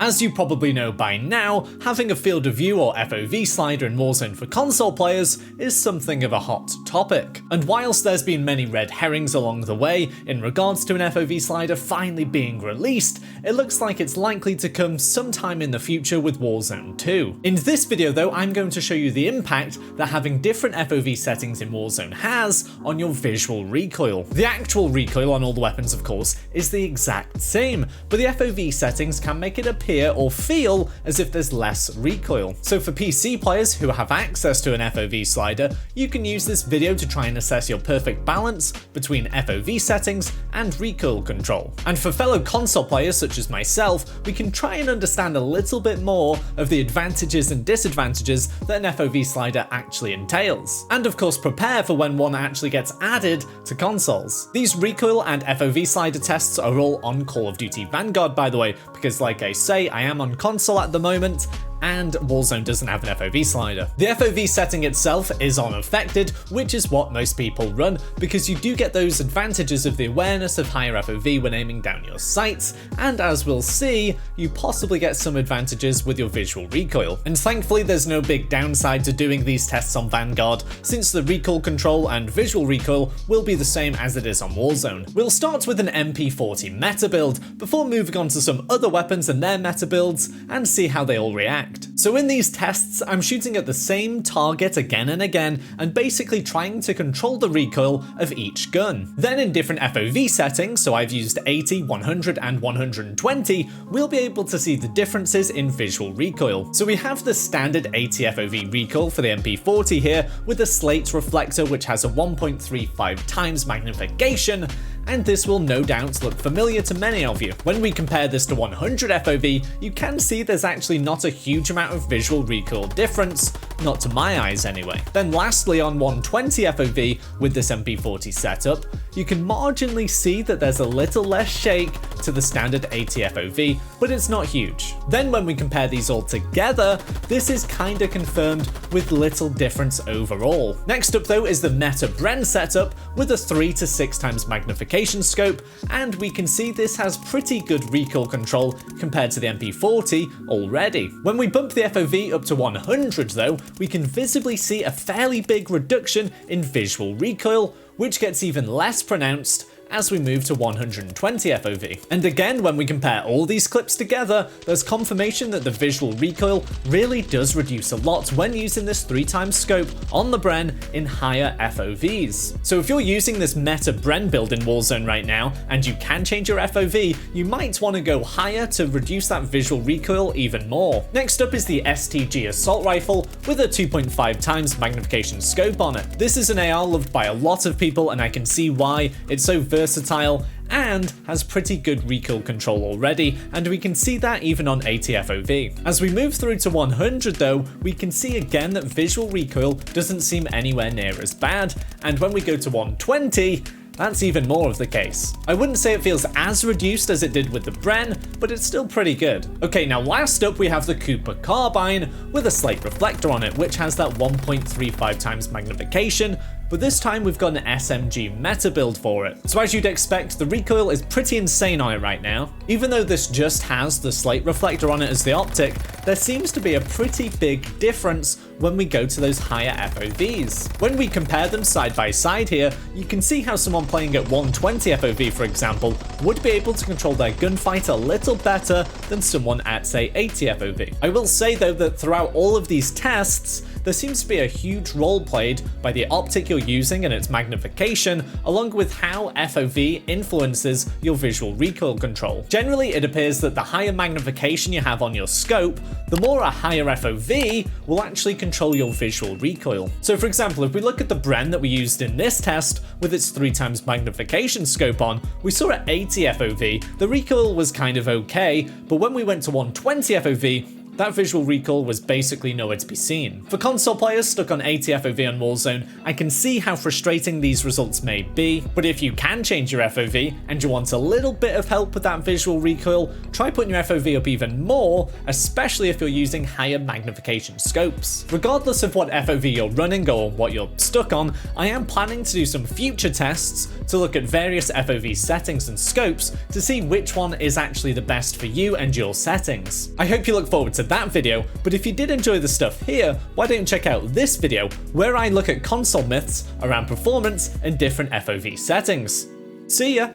As you probably know by now, having a field of view or FOV slider in Warzone for console players is something of a hot topic. And whilst there's been many red herrings along the way in regards to an FOV slider finally being released, it looks like it's likely to come sometime in the future with Warzone 2. In this video though, I'm going to show you the impact that having different FOV settings in Warzone has on your visual recoil. The actual recoil on all the weapons, of course, is the exact same, but the FOV settings can make it appear or feel as if there's less recoil. So for PC players who have access to an FOV slider, you can use this video to try and assess your perfect balance between FOV settings and recoil control. And for fellow console players such as myself, we can try and understand a little bit more of the advantages and disadvantages that an FOV slider actually entails. And of course prepare for when one actually gets added to consoles. These recoil and FOV slider tests are all on Call of Duty Vanguard, by the way, because like I say, I am on console at the moment, and Warzone doesn't have an FOV slider. The FOV setting itself is unaffected, which is what most people run, because you do get those advantages of the awareness of higher FOV when aiming down your sights, and as we'll see, you possibly get some advantages with your visual recoil. And thankfully there's no big downside to doing these tests on Vanguard, since the recoil control and visual recoil will be the same as it is on Warzone. We'll start with an MP40 meta build, before moving on to some other weapons and their meta builds, and see how they all react. So in these tests, I'm shooting at the same target again and again, and basically trying to control the recoil of each gun. Then in different FOV settings, so I've used 80, 100 and 120, we'll be able to see the differences in visual recoil. So we have the standard 80 FOV recoil for the MP40 here, with a slate reflector which has a 1.35 times magnification, and this will no doubt look familiar to many of you. When we compare this to 100 FOV, you can see there's actually not a huge amount of visual recoil difference, not to my eyes anyway. Then lastly, on 120 FOV with this MP40 setup, you can marginally see that there's a little less shake to the standard 80 FOV, but it's not huge. Then when we compare these all together, this is kinda confirmed with little difference overall. Next up though is the Meta Bren setup with a 3 to 6 times magnification scope, and we can see this has pretty good recoil control compared to the MP40 already. When we bump the FOV up to 100 though, we can visibly see a fairly big reduction in visual recoil, which gets even less pronounced as we move to 120 FOV. And again, when we compare all these clips together, there's confirmation that the visual recoil really does reduce a lot when using this 3 times scope on the Bren in higher FOVs. So if you're using this Meta Bren build in Warzone right now, and you can change your FOV, you might want to go higher to reduce that visual recoil even more. Next up is the STG Assault Rifle with a 2.5 times magnification scope on it. This is an AR loved by a lot of people, and I can see why. It's so versatile and has pretty good recoil control already, and we can see that even on 80 FOV. As we move through to 100 though, we can see again that visual recoil doesn't seem anywhere near as bad, and when we go to 120, that's even more of the case. I wouldn't say it feels as reduced as it did with the Bren, but it's still pretty good. Okay, now last up we have the Cooper Carbine with a slate reflector on it, which has that 1.35 times magnification, but this time we've got an SMG meta build for it. So as you'd expect, the recoil is pretty insane on it right now. Even though this just has the slate reflector on it as the optic, there seems to be a pretty big difference when we go to those higher FOVs. When we compare them side by side here, you can see how someone playing at 120 FOV, for example, would be able to control their gunfight a little better than someone at, say, 80 FOV. I will say though that throughout all of these tests, there seems to be a huge role played by the optic you're using and its magnification, along with how FOV influences your visual recoil control. Generally, it appears that the higher magnification you have on your scope, the more a higher FOV will actually control your visual recoil. So for example, if we look at the Bren that we used in this test with its 3 times magnification scope on, we saw at 80 FOV, the recoil was kind of okay, but when we went to 120 FOV, that visual recoil was basically nowhere to be seen. For console players stuck on 80 FOV on Warzone, I can see how frustrating these results may be, but if you can change your FOV and you want a little bit of help with that visual recoil, try putting your FOV up even more, especially if you're using higher magnification scopes. Regardless of what FOV you're running or what you're stuck on, I am planning to do some future tests to look at various FOV settings and scopes to see which one is actually the best for you and your settings. I hope you look forward to that video, but if you did enjoy the stuff here, why don't you check out this video where I look at console myths around performance and different FOV settings. See ya!